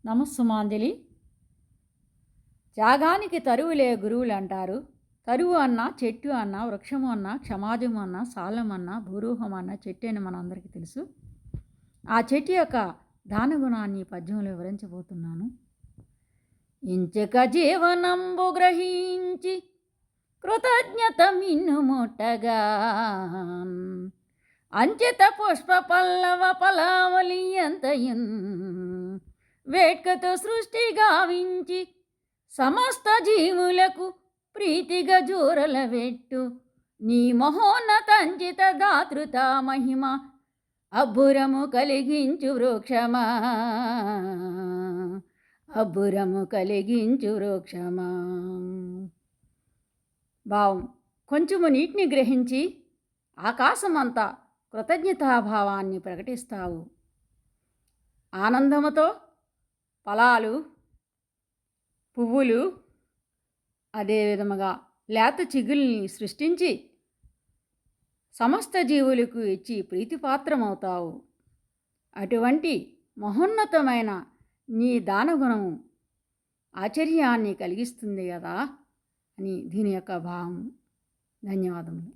నమస్సుమాంజలి. త్యాగానికి తరువులే గురువులు అంటారు. తరువు అన్నా, చెట్టు అన్నా, వృక్షము అన్నా, క్షమాజము అన్నా, సాలం అన్నా, భూరూహం అన్నా చెట్టు అని మనందరికీ తెలుసు. ఆ చెట్టు యొక్క దానగుణాన్ని పద్యంలో వివరించబోతున్నాను. ఇంచక జీవనంబు గ్రహించి కృతజ్ఞత మిన్ను ముట్టగా అంచిత పుష్ప పల్లవ పలావలి అంతయున్ వేట్కతో సృష్టి గావించి సమస్త జీవులకు ప్రీతిగా జూరల వెట్టు నీ మహోన్నతంచిత దాతృత మహిమ అబ్బురము కలిగించు వృక్షమా, అబ్బురము కలిగించు వృక్షమా. భావం: కొంచెము నీటిని గ్రహించి ఆకాశమంతా కృతజ్ఞతాభావాన్ని ప్రకటిస్తావు. ఆనందముతో ఫలాలు, పువ్వులు, అదేవిధముగా లేత చిగుల్ని సృష్టించి సమస్త జీవులకు ఇచ్చి ప్రీతిపాత్రమవుతావు. అటువంటి మహోన్నతమైన నీ దానగుణము ఆశ్చర్యాన్ని కలిగిస్తుంది కదా అని దీని యొక్క భావం. ధన్యవాదములు.